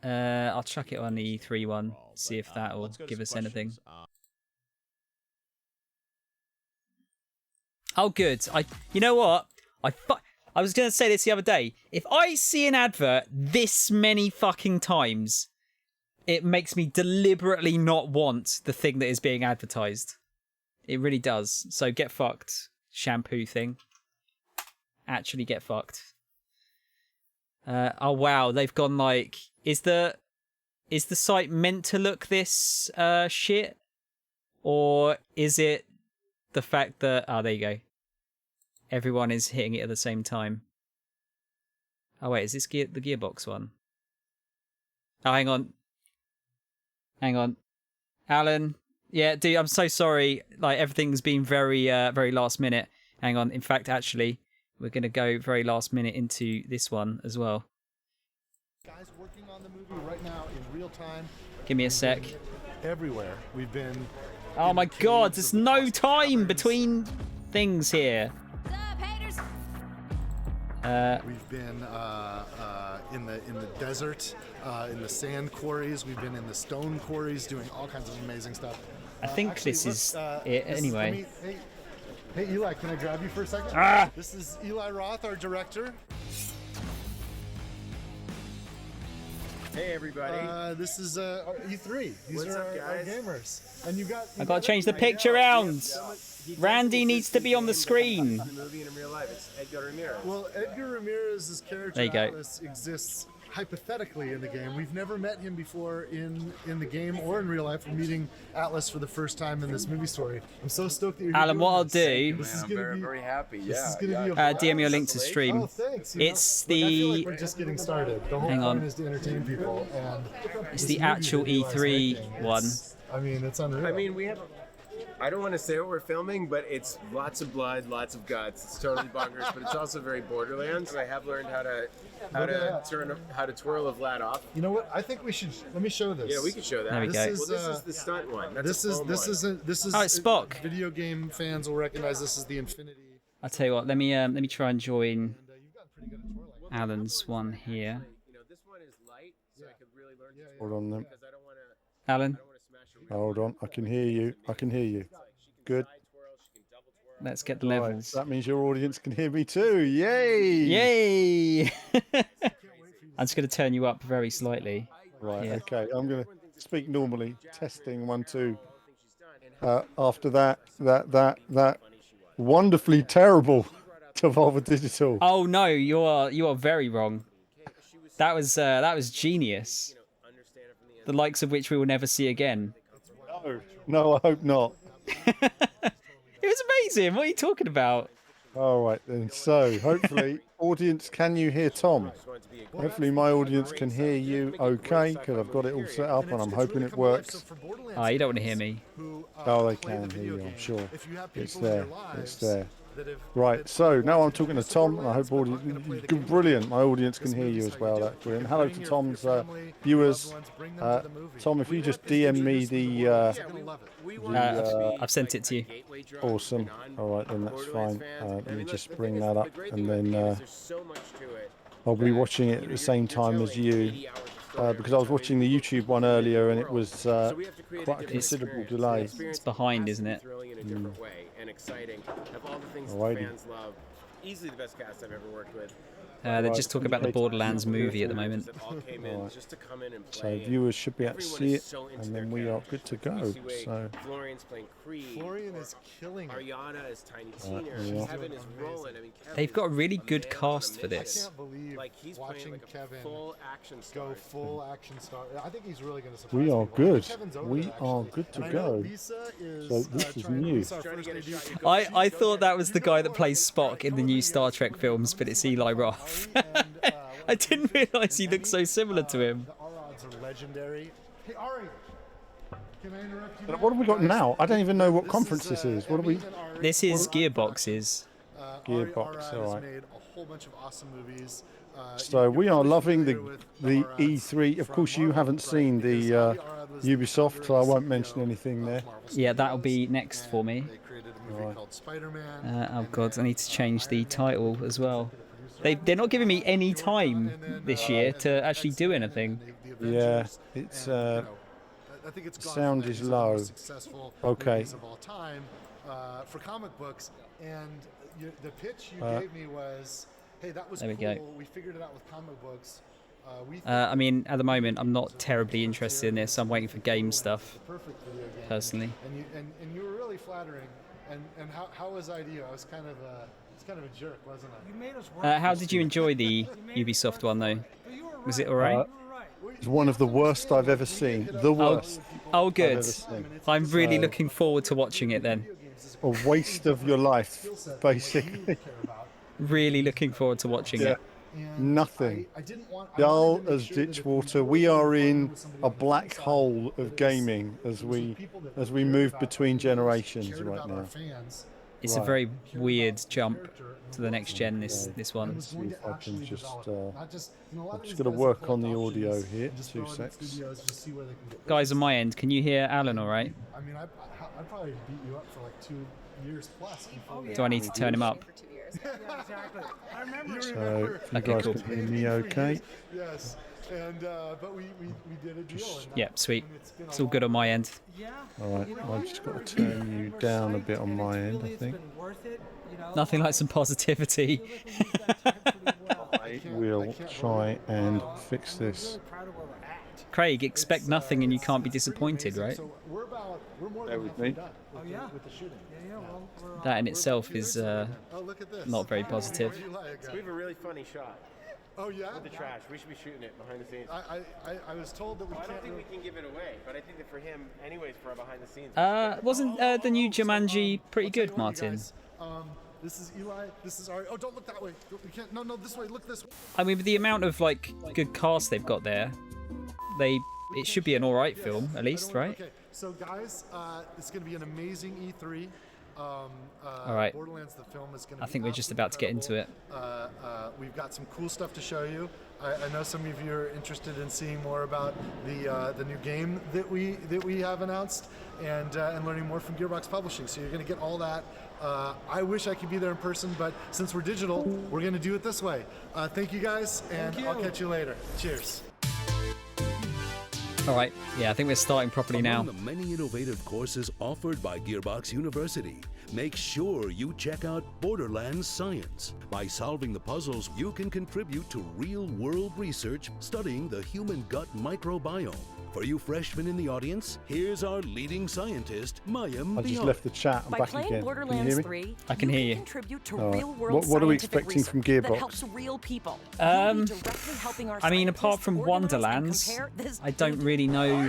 I'll chuck it on the E3 one, see if that will give us anything. Oh, good. You know what? I was going to say this the other day. If I see an advert this many fucking times, it makes me deliberately not want the thing that is being advertised. It really does. So get fucked, shampoo thing. Actually get fucked. Oh wow, they've gone like, is the site meant to look this shit, or is it the fact that there you go, everyone is hitting it at the same time? Oh wait, is this the Gearbox one? Oh, hang on, Alan. Yeah, dude, I'm so sorry. Like everything's been very very last minute. Hang on. In fact, actually, we're going to go very last minute into this one as well. Guys working on the movie right now in real time. Give me a sec. Everywhere. We've been... Oh my god, there's no time between things here. We've been in the desert, in the sand quarries. We've been in the stone quarries doing all kinds of amazing stuff. I think actually, this is it anyway. Hey Eli, can I grab you for a second? This is Eli Roth, our director. Hey everybody. This is E3. These are our gamers. And I gotta change the picture around. Randy needs to be on the screen. The movie in real life. It's Edgar Ramirez. Well, Edgar Ramirez's character Atlas exists hypothetically in the game. We've never met him before in the game or in real life. We're meeting Atlas for the first time in this movie story. I'm so stoked that you're Alan, what I'll do... I'm very happy. This is gonna be a DM me a link to stream. Oh, thanks. It's I feel the... like we're just getting started. The whole point is to entertain people. And it's the actual E3 one. I mean, it's unreal. I mean, we have... I don't want to say what we're filming, but it's lots of blood, lots of guts. It's totally bonkers, but it's also very Borderlands. I have learned how to twirl a Vlad off. You know what? I think we should. Let me show this. Yeah, we can show that. There we go. Well, this is the stunt one. That's this is Oh, it's Spock. Video game fans will recognize this as the Infinity. I'll tell you what. Let me try and join Alan's one here. This one is light, so I could really learn to Hold on then. Alan. Hold on, I can hear you. I can hear you. Good. Let's get the levels. Right. That means your audience can hear me too. Yay! Yay! I'm just going to turn you up very slightly. Right. Yeah. Okay. I'm going to speak normally. Testing 1 2. After that wonderfully terrible Devolver Digital. Oh no, you are very wrong. That was genius. The likes of which we will never see again. No, I hope not. It was amazing. What are you talking about? All right then. So hopefully, audience, can you hear Tom? Hopefully my audience can hear you okay, because I've got it all set up and I'm hoping it works. Oh, you don't want to hear me. Oh, they can hear you, I'm sure. It's there. It's there. Right, so now I'm talking to Tom, and I hope brilliant. My audience can hear you as well. That's brilliant. Hello to Tom's viewers. Tom, if you just DM me the I've sent it to you. Awesome. All right, then that's fine. Let me just bring that up, and then I'll be watching it at the same time as you. Because I was watching the YouTube one earlier and it was quite a considerable delay. It's behind, isn't it? Alrighty. Easily the best cast I've ever worked with. They're just talking about the Borderlands movie at the moment. Right. So viewers should be able to see it, and then we are good to go. So Florian's playing Creed. Florian is killing it. Ariana is Tiny Tina. Yeah. Kevin is rolling. I mean, Kevin They've got a really good cast for this. I can't believe he's watching playing Kevin full action star. go full action star. I think he's really going to surprise we are people. good. Kevin's over We there, are actually. good to And I know go. Lisa is, So this is trying to new. Lisa, our first lady. I thought that was the guy that plays Spock in the new Star Trek films, but it's Eli Roth. I didn't realise he looked so similar to him. The odds are legendary. Hey Ari, can I interrupt you? What have we got now? I don't even know what conference this is. What are we? This is Gearbox's. Gearbox, Ari all has right. made a whole bunch of awesome movies. So we are loving the E3. Of course, you haven't seen the Ubisoft, so I won't mention anything there. Yeah, that'll be next for me. They created a movie called Spider-Man. Oh god, I need to change the title as well. They're not giving me any time this year to actually do anything. Yeah, it's I think it's sound is low. Okay. Of all time for comic books, and the pitch you gave me was, "Hey, that was there we cool. go. We figured it out with comic books." I mean, at the moment, I'm not terribly interested in this. I'm waiting for game stuff, personally. And you were really flattering. And how was IDEO? I was kind of a jerk, wasn't I? You made us work. How did you enjoy the Ubisoft one, though? Was it all right? It's one of the worst I've ever seen. The worst. Oh, good. I've ever seen. I'm really looking forward to watching it then. A waste of your life, basically. Really looking forward to watching it. Nothing. Dull as ditch water. We are in a black hole of gaming as we move between generations right now. It's a very weird jump to the next gen. This one. Let's see if I can just. I'm just going to work on the audio here. 2 secs. Guys, on my end, can you hear Alan all right? I mean, I probably beat you up for like 2 years plus. Do I need to turn him up? Yeah, exactly. I remember. So, if you Okay, guys cool. can hear me okay? Yes, and but we did a deal. Yeah, sweet. It's all good on my end. Yeah. All right, I've just got to turn you down a bit on my end, I think. Nothing like some positivity. I will try and fix this. Craig, expect nothing and you can't be disappointed, right? So we're more Bear than with halfway me. done Oh, yeah. with the shooting. Yeah, well, we're That in itself is Oh, look at this. not very positive. We have a really funny shot Oh yeah. with the trash. We should be shooting it behind the scenes. I was told that we I can't. don't think we can give it away, but I think that for him, anyways, for our behind the scenes. Wasn't the new Jumanji pretty good, Martin? This is Eli. This is Ari. Oh, don't look that way. We can't. No, this way. Look this way. I mean, with the amount of like good cast they've got there, it should be an all right film at least, right? Okay. So guys, it's going to be an amazing E3. All right. Borderlands, the film, is going to. I think we're just about to get into it. We've got some cool stuff to show you. I know some of you are interested in seeing more about the new game that we have announced, and learning more from Gearbox Publishing. So you're going to get all that. I wish I could be there in person, but since we're digital, we're going to do it this way. Thank you guys, and I'll catch you later. Cheers. All right. Yeah, I think we're starting properly now. Among the many innovative courses offered by Gearbox University, make sure you check out Borderlands Science. By solving the puzzles, you can contribute to real-world research studying the human gut microbiome. For you freshmen in the audience, here's our leading scientist, Mayim. I just left the chat. I'm By back playing again. Borderlands Can you hear me? 3, I can hear you. contribute to All right. real-world What are we scientific expecting from research Gearbox? that helps real people. Um, You'll be directly helping our I mean, apart scientists from organize and Wonderlands, compare this I don't really know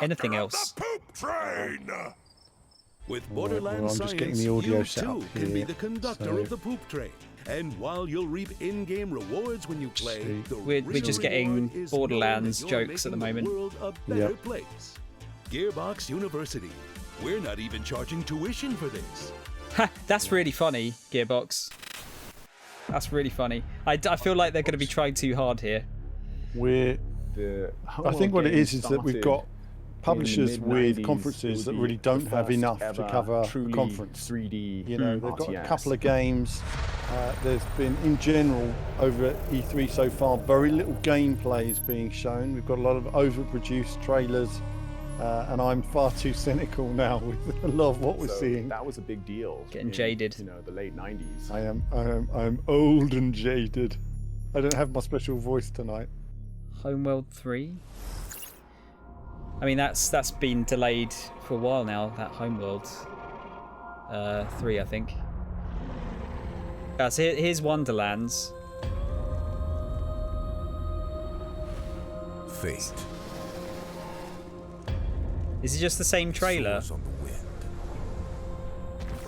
anything else. With well, Borderlands I'm just Science, getting the audio you set too up can be here, the conductor so- of the poop train. And while you'll reap in-game rewards when you play, See. the We're real just getting reward is Borderlands knowing that you're jokes at the making moment. world a better Yep. place. Gearbox University. We're not even charging tuition for this. Ha, that's really funny, Gearbox. That's really funny. I feel like they're going to be trying too hard here. I think what it is that we've got publishers with conferences that really don't have enough to cover a conference. 3D. You know, they've got a couple of games. There's been, in general, over at E3 so far, very little gameplay is being shown. We've got a lot of overproduced trailers, and I'm far too cynical now with a lot of what we're seeing. That was a big deal. Getting in, jaded. You know, the late 90s. I'm old and jaded. I don't have my special voice tonight. Homeworld 3? I mean, that's been delayed for a while now, that Homeworld 3, I think. So here's Wonderlands. Fate. Is it just the same trailer? Soars on the wind.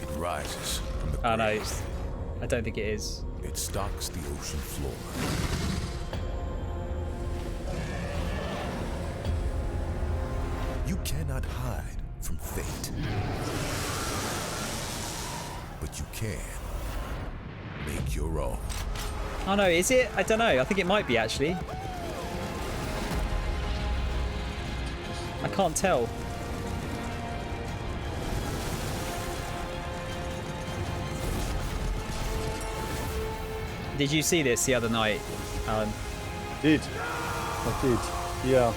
It rises from the Oh no, grave. I don't think it is. It stalks the ocean floor. You cannot hide from fate. But you can make your own. Oh no, is it? I don't know. I think it might be actually. I can't tell. Did you see this the other night, Alan? I did. Yeah.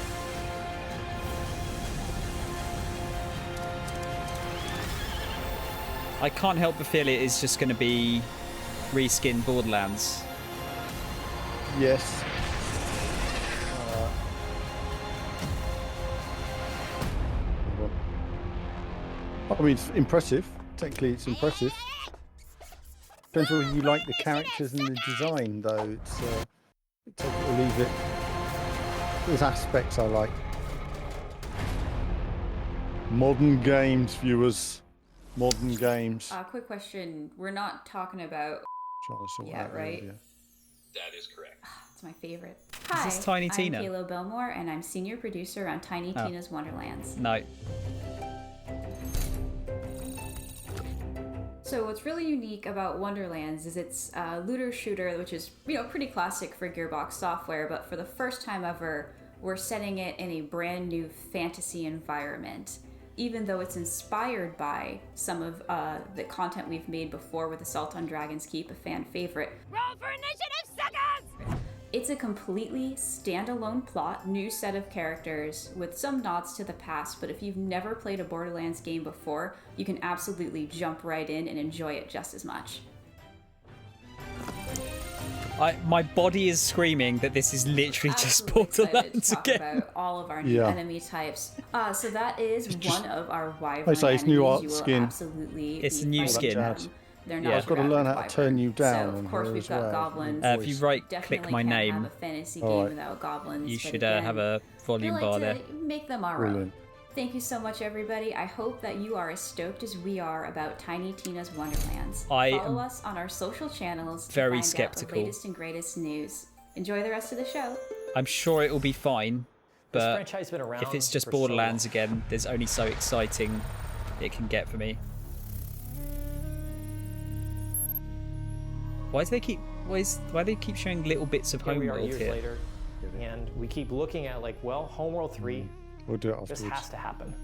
I can't help but feel it is just going to be reskin Borderlands. Yes. I mean, it's impressive. Technically, it's impressive. Depends whether you like the characters and the design, though. It's take it or leave it. There's aspects I like. Modern games, viewers. Modern games. Quick question. We're not talking about right? That is correct. It's my favorite. Hi, Is this Tiny Tina? I'm Kayla Belmore, and I'm senior producer on Tiny Tina's Wonderlands. No. So what's really unique about Wonderlands is it's a looter shooter, which is, you know, pretty classic for Gearbox software, but for the first time ever, we're setting it in a brand new fantasy environment. Even though it's inspired by some of the content we've made before with Assault on Dragon's Keep, a fan favorite. Roll for initiative, suckers! It's a completely standalone plot, new set of characters with some nods to the past, but if you've never played a Borderlands game before, you can absolutely jump right in and enjoy it just as much. My body is screaming that this is literally just Borderlands to talk again. About all of our new enemy types. So that is one of our wyvern it's enemies. new art You will skin. absolutely It's be a new fighting skin. them. They're not I've got to learn how to turn you down. So of course we've got goblins. If you right Definitely click my can't name, have a fantasy game without goblins. you but should again, have a volume we bar like there. to make them our own. Thank you so much, everybody. I hope that you are as stoked as we are about Tiny Tina's Wonderlands. Follow us on our social channels to very find skeptical. out the latest and greatest news. Enjoy the rest of the show. I'm sure it will be fine, This but franchise has been around if it's just for so Borderlands again, there's only so exciting it can get for me. Why do they keep showing little bits of Here we are Homeworld years here? later, and we keep looking at like, well, Homeworld 3, we'll do it this afterwards. has to happen.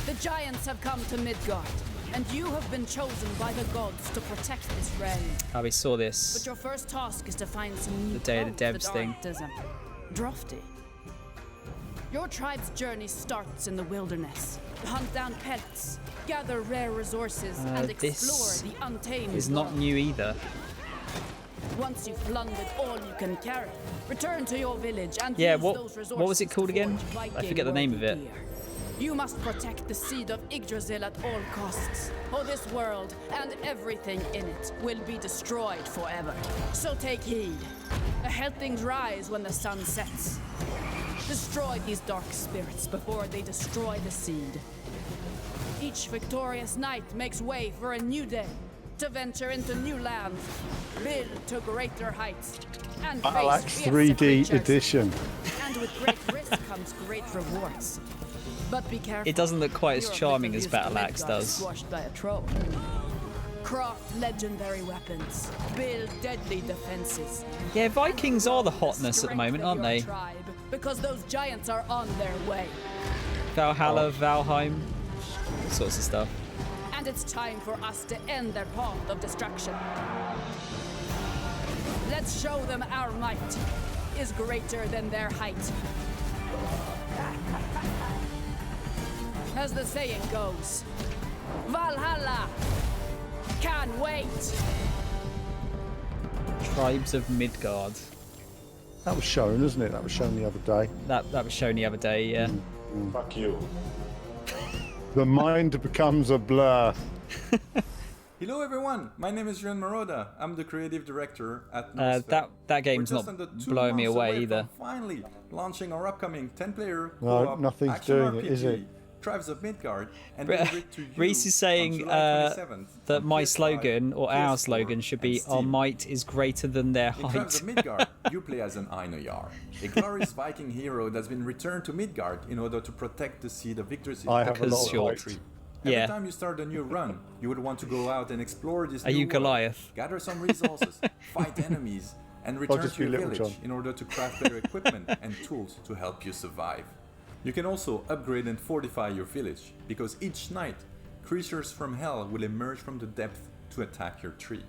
The giants have come to Midgard, and you have been chosen by the gods to protect this realm. Oh, we saw But this. your first task is to find some new The Day of the clothes Devs that thing. aren't as drafty. Your tribe's journey starts in the wilderness. Hunt down pets, gather rare resources, and explore this the untamed is not world. new either. Once you've plundered all you can carry, return to your village and Yeah, use what those resources was it called to again? forge I forget the name of it. Viking gear. You must protect the seed of Yggdrasil at all costs, or this world and everything in it will be destroyed forever. So take heed. Ahead things rise when the sun sets. Destroy these dark spirits before they destroy the seed. Each victorious knight makes way for a new day, to venture into new lands, build to greater heights, and Battle-Axe face fiercer 3D creatures. edition. And with great risk comes great rewards. But be careful. It doesn't look quite as You're charming little as used to Battle-Axe Midgard does. Squashed by a troll. Craft legendary weapons, build deadly defenses. Yeah, Vikings are the hotness at the moment, aren't they? Tribe, because those giants are on their way. Valhalla, Valheim, all sorts of stuff. And it's time for us to end their path of destruction. Let's show them our might is greater than their height. As the saying goes, Valhalla! Can't wait! Tribes of Midgard. That was shown, isn't it? That was shown the other day. That was shown the other day, yeah. Fuck you. The mind becomes a blur. Hello everyone, my name is Juan Maroda. I'm the creative director at Nosfer. That game's We're not just under 2 blowing me months away from either. Finally launching our upcoming 10-player No, co-op nothing's action doing RPG, it, is it? Tribes of Midgard, and deliver it to you Reese is saying on July 27th that on my PS5, slogan, or our PS4, slogan, should be and "Our Steam. might is greater than their In Tribes height." of Midgard, you play as an Einarjar, a glorious Viking hero that's been returned to Midgard in order to protect the seed of Yggdrasil. I have a lot of you're- height. Every Yeah. time you start a new run, you would want to go out and explore this Are new you world, Goliath? gather some resources, fight enemies, and return just to your be Little village John. in order to craft better equipment and tools to help you survive. You can also upgrade and fortify your village, because each night, creatures from hell will emerge from the depth to attack your tree.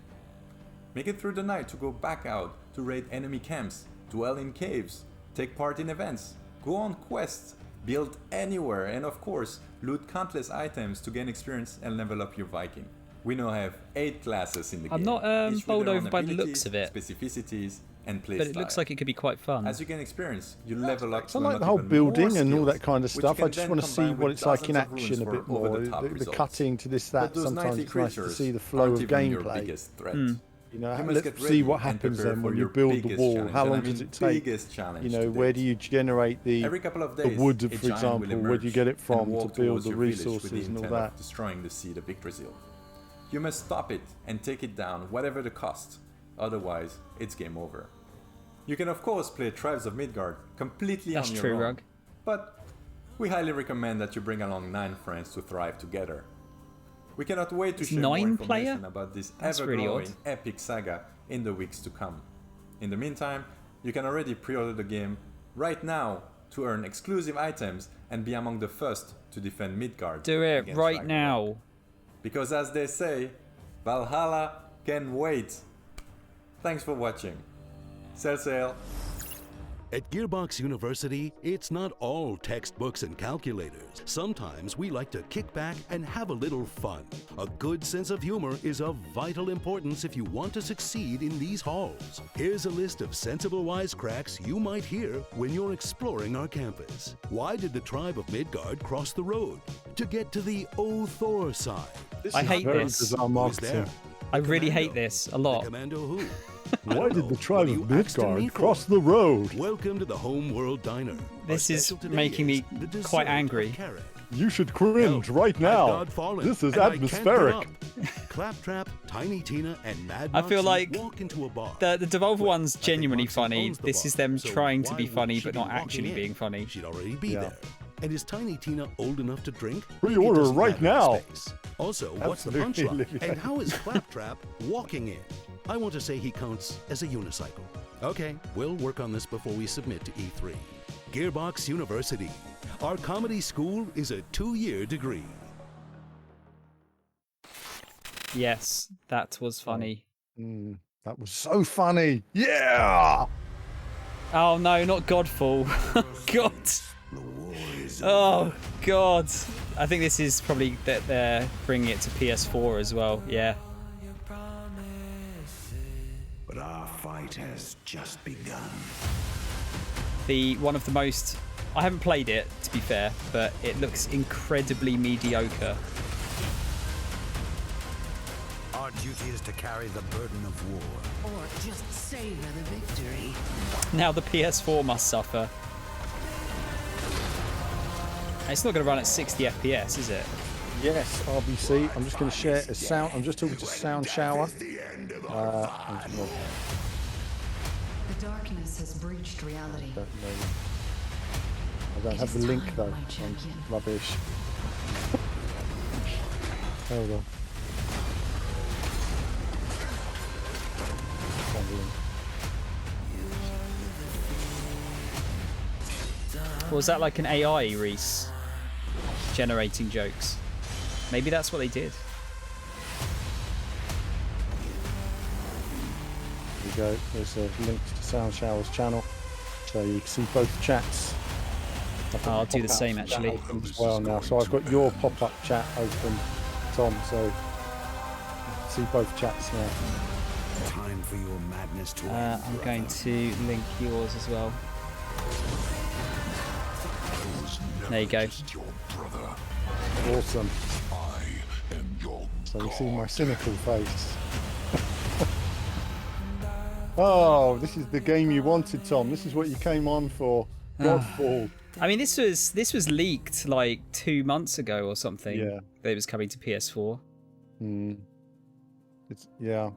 Make it through the night to go back out to raid enemy camps, dwell in caves, take part in events, go on quests, build anywhere, and of course, loot countless items to gain experience and level up your Viking. We now have 8 classes in the game. I'm not each with bowled their over own by the abilities, looks of it. specificities, and play But it looks like it could be quite fun. As you gain experience, you level up I to like unlock the whole even building more and all skills, that kind of which you stuff. can I just then want to see combine what with it's like in dozens of runes action a for bit more. over-the-top The results. cutting to this, that, But those sometimes 90 it's nice to creatures see the flow aren't of even your gameplay. biggest threat. You know, You must let's get see ready what and happens prepare then for when you your build the biggest wall. challenge, How and long I mean does it take? biggest challenge You know, to where date. do you generate the Every couple of the days, wood, a for giant will example? Where do you get it emerge from and to walk build towards the your village with resources the and all intent that? of destroying the seed of Yggdrasil. You must stop it and take it down, whatever the cost. Otherwise, it's game over. You can of course play Tribes of Midgard completely That's on your true, own, Rug. but we highly recommend that you bring along 9 friends to thrive together. We cannot wait to It's share more 9 information player? about this That's really ever-growing odd. epic saga in the weeks to come. In the meantime, you can already pre-order the game right now to earn exclusive items and be among the first to defend Midgard. Do it against right Ragnarok. now. Because as they say, Valhalla can wait. Thanks for watching. Sail sail. At Gearbox University, it's not all textbooks and calculators. Sometimes we like to kick back and have a little fun. A good sense of humor is of vital importance if you want to succeed in these halls. Here's a list of sensible wisecracks you might hear when you're exploring our campus. Why did the tribe of Midgard cross the road? To get to the Thor side. This I is hate very this. bizarre Who's marketing. there? I The really commando. hate this a The lot. commando who? Why did the tribe What of are you asking me Midgard for? cross the road? Welcome to the Home World Diner. This Our is special today making me is the dessert quite of angry. carrot. You should cringe No, right I've now. God fallen, This is and I can't get atmospheric. up. Claptrap, Tiny Tina, and Mad I feel Moxie like walk into a bar. The Devolver one's I think genuinely Moxie funny. owns the This bar, is them so trying to why be would funny she but be not walking actually in? being funny. She'd already be Yeah. there. And is Tiny Tina old enough to drink? Pre-order It doesn't right matter now. in space. Also, what's the Absolutely, punchline? Olivia. And how is Claptrap walking in? I want to say he counts as a unicycle. Okay, we'll work on this before we submit to E3. Gearbox University. Our comedy school is a 2-year degree. Yes, that was funny. That was so funny. Yeah. Oh no, not Godfall. God. Oh God. I think this is probably that they're bringing it to PS4 as well. Yeah. But our fight has just begun. One of the most. I haven't played it, to be fair, but it looks incredibly mediocre. Our duty is to carry the burden of war. Or just savor the victory. Now the PS4 must suffer. It's not going to run at 60 FPS, is it? Yes, RBC. I'm just going to share a sound. I'm just talking to Soundshower. The darkness has breached reality. I don't have the link though. I'm rubbish. Hold on. Was that like an AI, Reese? Generating jokes. Maybe that's what they did. There you go. There's a link to Soundshower's channel. So you can see both chats. I'll do the same actually. As well now. So I've got your pop-up chat open, Tom. So see both chats now. Time for your madness to I'm going to link yours as well. There you go. Awesome. So you see my cynical face. Oh, this is the game you wanted, Tom. This is what you came on for. Godfall. I mean, this was leaked like 2 months ago or something. Yeah. That it was coming to PS4. It's the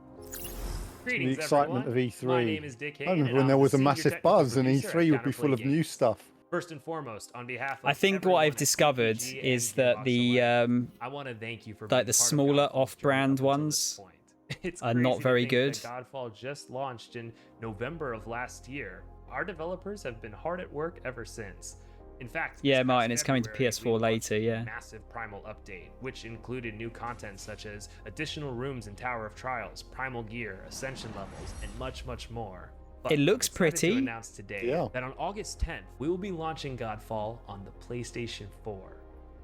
Greetings, excitement everyone. of E3. My name is Dick I Hayne, remember and when I'm there the was a senior massive technical buzz and producer E3 at would be full of Counterplay new Games. stuff. First and foremost, on behalf of I think what I've discovered CCG is and that Gearbox the Alliance, I want to thank you for like being the part of smaller Godfall's off-brand journey up until ones this point. It's are crazy not to very think good. that Godfall just launched in November of last year. Our developers have been hard at work ever since. In fact, Yeah, this past Martin, it's coming to February, PS4 we launched later, a yeah. Massive Primal update, which included new content such as additional rooms in Tower of Trials, Primal gear, Ascension levels, and much, much more. But It looks I'm excited pretty. to announce today that on August 10th, we will be launching Godfall on the PlayStation 4.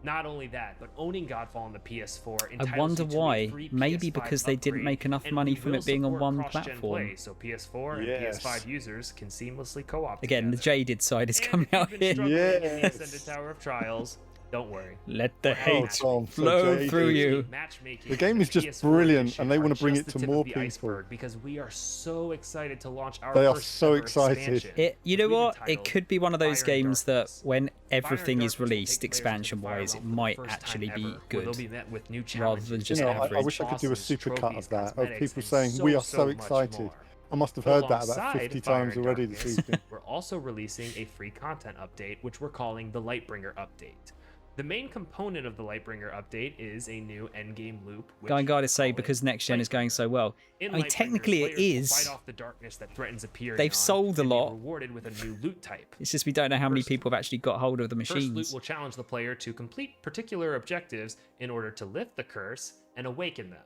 Not only that, but owning Godfall on the PS4 I entitles wonder you to a why. free Maybe PS5 because they didn't upgrade, make enough and money we from will it being on support one cross-gen platform. play, so PS4 and Yes. PS5 users can seamlessly co-op Again, the together. jaded side is And coming if you've out been here. struggling in the Yes. Ascended Tower of Trials, don't worry. Let the We're hate Tom, so flow jaded. through you. Matchmaking The game and is just PS4 brilliant, edition and they are want to bring just it the to tip more of the people. iceberg because we are so excited to launch our They are first so ever excited. expansion, You know which we've what? It entitled could be one of those Fire and games that Darkness. when Fire and everything is Darkness will released, take players into the fire expansion-wise, it realm for the might first actually time be ever, where good. they'll be met with new Rather challenges, than You just know, average. I wish I could do a bosses, super cut trophies, of that, of cosmetics, people and saying, we are so much excited. more. I must have heard that about Alongside 50 Fire times and already this Darkness, evening. we're also releasing a free content update, which we're calling the Lightbringer update. The main component of the Lightbringer update is a new endgame loop. which I gotta we're say, calling because next gen is going so well. In I mean, Lightbringer, technically it players will is. fight off the darkness that threatens appearing They've on sold a and be lot. rewarded with a new loot type. It's just we don't know how many people have actually got hold of the First loot machines. will challenge the player to complete particular objectives in order to lift the curse and awaken them.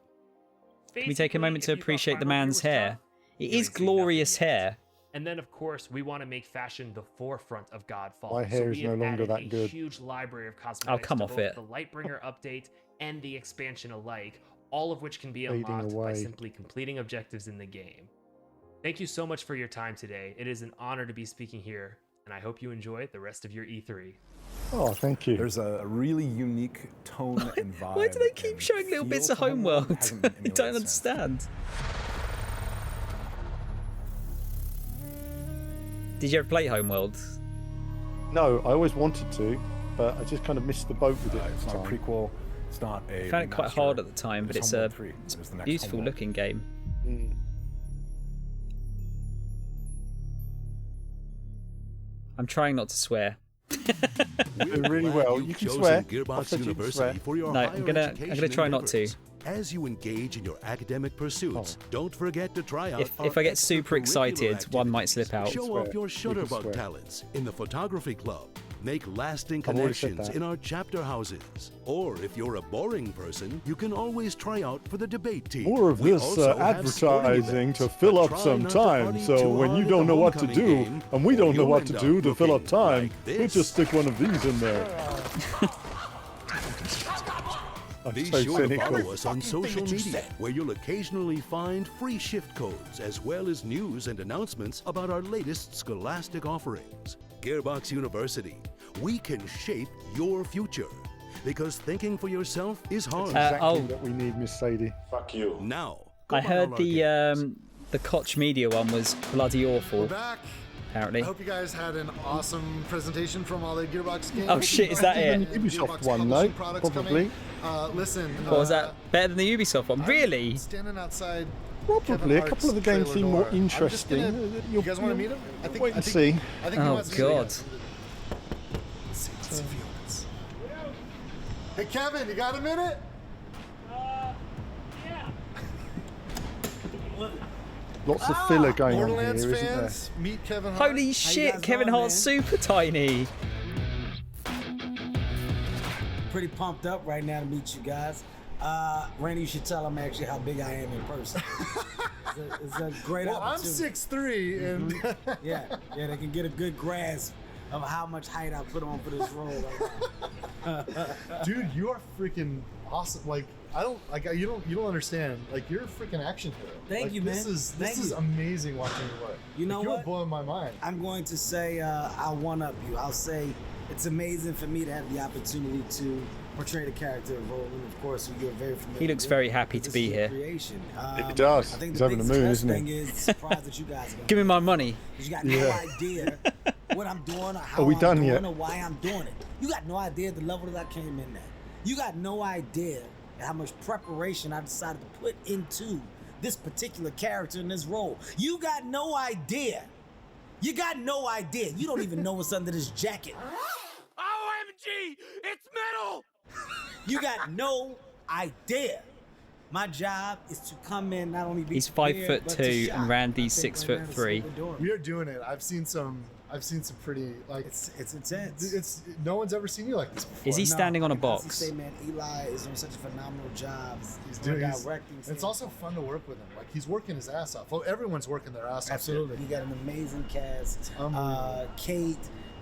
Can we take a moment to Basically, if you thought appreciate the Primal Gear man's was hair? tough, It you is ain't seen nothing glorious yet. hair. And then, of course, we want to make fashion the forefront of Godfall. My hair so is we no have longer added that a good. huge library of cosmetics come to off both it. the Lightbringer update and the expansion alike, all of which can be Fading unlocked by away. simply completing objectives in the game. Thank you so much for your time today. It is an honor to be speaking here, and I hope you enjoy the rest of your E3. Oh, thank you. There's a really unique tone and vibe. Why do they keep and showing little feel bits to of Homeworld? that hasn't been I emulated don't since. understand. Did you ever play Homeworld? No, I always wanted to, but I just kind of missed the boat with it at It's the not a time. prequel. It's not a I found it quite remaster. hard at the time, but it's a Homeworld 3. There's the next beautiful Homeworld. looking game. Mm. I'm trying not to swear. Doing really well. You can chosen swear. I Gearbox said you can University swear. for your No, higher I'm gonna education try not to. endeavors. As you engage in your academic pursuits, don't forget to try out If I get super extracurricular excited, one might slip out. Show Swear. off your You can shutterbug swear. talents in the photography club. Make lasting I've already said connections that. in our chapter houses. Or if you're a boring person, you can always try out for the debate team. More of We this also have sporting advertising events, to fill but up try some not to time. party So too when hard you at don't the know what to homecoming do, game, and we or don't know you'll what end to up do to fill up looking time, like we this. just stick one of these in there. I'm Be so sure to cynical. follow us on social media, where you'll occasionally find free shift codes, as well as news and announcements about our latest scholastic offerings. Gearbox University, we can shape your future, because thinking for yourself is hard. Exactly what we need, Miss Sadie. Fuck you. Now, I heard the Koch Media one was bloody awful. We're back. Apparently. I hope you guys had an awesome presentation from all the Gearbox games. Oh shit, is that it? And Ubisoft Gearbox one, publishing no? products Probably. coming. Listen. What was that? Better than the Ubisoft one? Really? I'm standing outside. Probably. A couple of the games seem more interesting. You guys want to meet him? I think. Wait and see. I think he Oh wants to meet you god. guys. Let's see if he opens. Hey Kevin, you got a minute? Lots of filler going on here, Borderlands isn't there? fans, meet Kevin Hart. Holy shit, Kevin Hart's super tiny. Pretty pumped up right now to meet you guys. Randy, you should tell them actually how big I am in person. It's a great Well, I'm opportunity. 6'3", and yeah, they can get a good grasp of how much height I put on for this role. Right now. dude, you are freaking awesome. Like you don't understand. Like you're a freaking action hero. Thank Like, you, this man. is Thank this is you. amazing watching you work. You know Like, you're what? blowing my mind. I'm going to say I'll one-up you. I'll say it's amazing for me to have the opportunity to portray the character of Roland, of course, who you're very familiar He looks with. very happy to This be is your here. Creation. He does. I think He's the having a biggest mood, best isn't thing he? is the surprise that you guys are Give me my money. You got no idea what I'm doing or how Are we I'm done doing yet? or why I'm doing it. You got no idea the level that I came in at. You got no idea how much preparation I decided to put into this particular character in this role. You got no idea. You got no idea. You don't even know what's under this jacket. OMG! It's metal! You got no idea. My job is to come in, not only be He's prepared, but to 5'2" shop. and Randy's I think right now that's what 6'3". we're doing. We are doing it. I've seen some pretty, like, It's intense. it's no one's ever seen you like this before. Is he standing on a I can honestly box? say, man, Eli is doing such a phenomenal job. He's doing doing. directing. It's also fun to work with him. Like, he's working his ass off. Well, everyone's working their ass off. Absolutely. You got an amazing cast. Kate,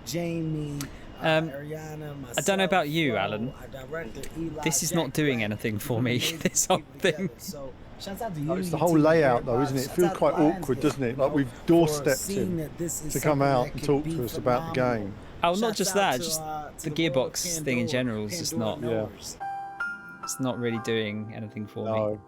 Jamie, Ariana, myself, I don't know about you, Alan. Our director, Eli, This is Jack not doing Black, anything for me. amazing This whole people thing. together. So, shouts out to you. It's the your whole team, layout, though, Gearbox. isn't it? It Shouts feels out quite to awkward, Lionsgate, doesn't it? you Like know, we've for doorstepped seeing him that this is to come something out that and could talk be to us about the phenomenal. game. Oh, not Shouts just out that, to, just to the world of Gearbox thing in Pandora, general is just not. Pandora Yeah. knows. It's not really doing anything for me. No.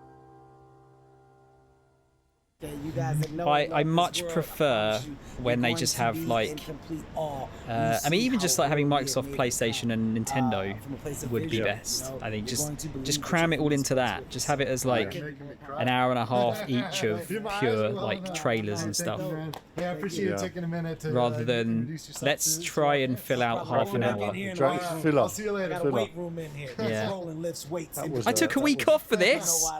Okay, you guys that know I love this much world, I prefer promise you, when you're they going just to have be like in complete awe when you I mean, see even how just like having well we Microsoft, have made PlayStation, and Nintendo from a place of would be vision, best. you know? I think You're going to just believe cram what it all you're into that. doing. Just have it as like an hour and a half each of You might pure as well, like trailers and Thank stuff, you, man. Yeah, I appreciate you taking a minute to rather than introduce yourself let's to try and fill out half an hour. Fill I'll up. see you later. Got a weight room in here. Yeah. Rolling lifts, weights. That was, I took a week off for this.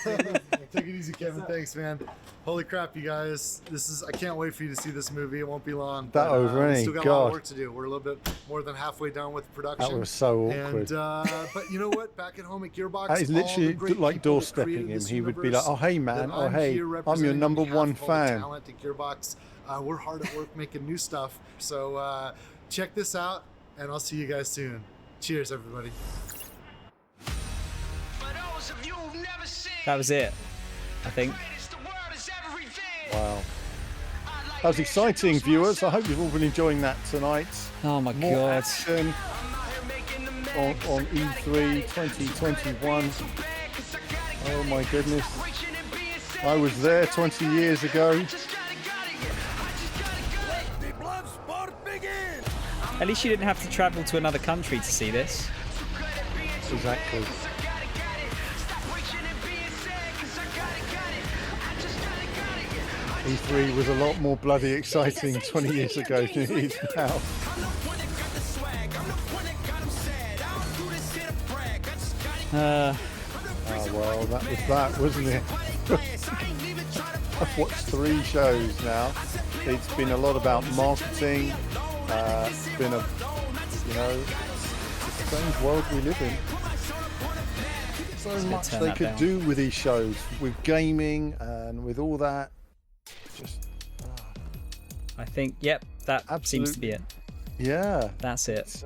Take it easy, Kevin. Thanks, man. Holy crap, you guys! I can't wait for you to see this movie. It won't be long. That but, over we any, still got a lot of God. work to do. We're a little bit more than halfway done with production. That was so awkward. And but you know what? Back at home at Gearbox, That is all the literally great like people that doorstepping created him. this He would be universe, like, "Oh hey man, that oh I'm hey, here I'm your representing number on behalf one of all the fan." talent at Gearbox. We're hard at work making new stuff. So check this out, and I'll see you guys soon. Cheers, everybody. That was it, I think. Wow. That was exciting, viewers. I hope you've all been enjoying that tonight. Oh my More god. action on E3 2021. Oh my goodness. I was there 20 years ago. At least you didn't have to travel to another country to see this. Exactly. E3 was a lot more bloody exciting 20 years ago than it is now. Oh well, that was that, wasn't it? I've watched 3 shows now. It's been a lot about marketing. It's been a, it's a strange world we live in. So much they could do with these shows, with gaming and with all that. Just. I think, yep, that seems to be it. Yeah, that's it.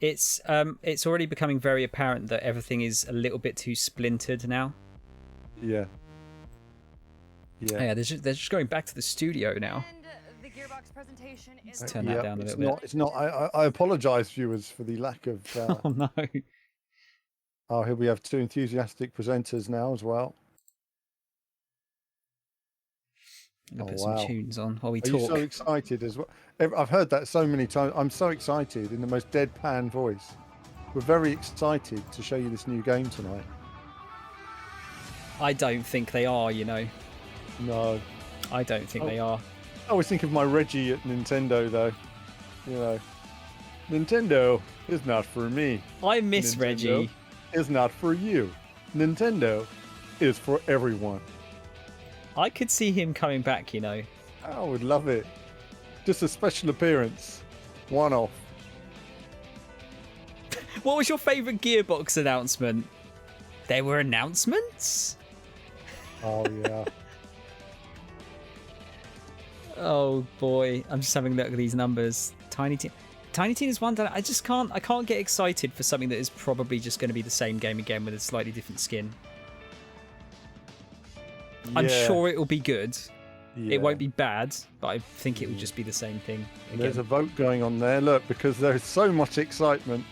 It's already becoming very apparent that everything is a little bit too splintered now. Yeah. Yeah, they're just going back to the studio now. The Gearbox presentation is Let's turn that down a little bit. It's not. I apologise, viewers, for the lack of. Oh no. Oh, here we have 2 enthusiastic presenters now as well. I'm gonna put some tunes on while we Are talk. you so excited as well? I've heard that so many times. I'm so excited in the most deadpan voice. We're very excited to show you this new game tonight. I don't think they are, No. I don't think they are. I always think of my Reggie at Nintendo, though. Nintendo is not for me. I miss Nintendo Reggie. Is not for you. Nintendo is for everyone. I could see him coming back, I would love it. Just a special appearance. One-off. What was your favourite Gearbox announcement? There were announcements? Oh, yeah. Oh, boy. I'm just having a look at these numbers. Tiny Teen is one that I can't get excited for something that is probably just going to be the same game again with a slightly different skin. I'm sure it will be good. Yeah. It won't be bad, but I think it will just be the same thing again. There's a vote going on there, look, because there's so much excitement.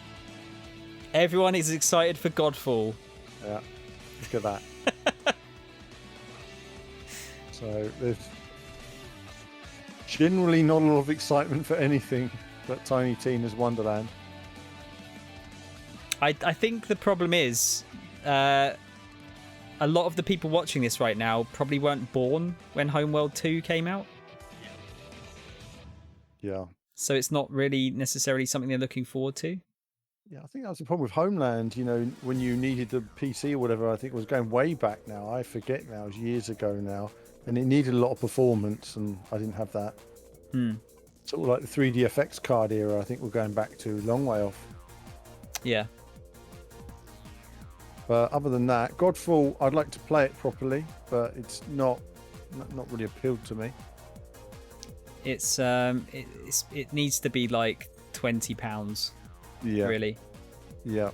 Everyone is excited for Godfall. Yeah, look at that. So there's generally not a lot of excitement for anything but Tiny Tina's Wonderland. I think the problem is a lot of the people watching this right now probably weren't born when Homeworld 2 came out. Yeah. So it's not really necessarily something they're looking forward to. Yeah, I think that was the problem with Homeland. You know, when you needed the PC or whatever, I think it was going way back now. I forget now. It was years ago now, and it needed a lot of performance, and I didn't have that. Sort of like the 3DFX card era. I think we're going back to a long way off. Yeah. But other than that, Godfall, I'd like to play it properly, but it's not really appealed to me. It needs to be like £20. Yeah. Really. Yeah.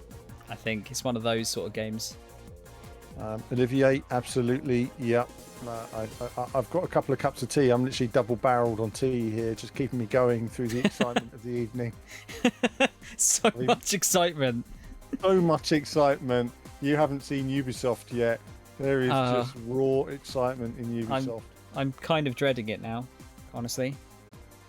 I think it's one of those sort of games. Olivier, absolutely. Yeah. I've got a couple of cups of tea. I'm literally double-barreled on tea here, just keeping me going through the excitement of the evening. Much excitement. So much excitement. You haven't seen Ubisoft yet. There is just raw excitement in Ubisoft. I'm kind of dreading it now, honestly.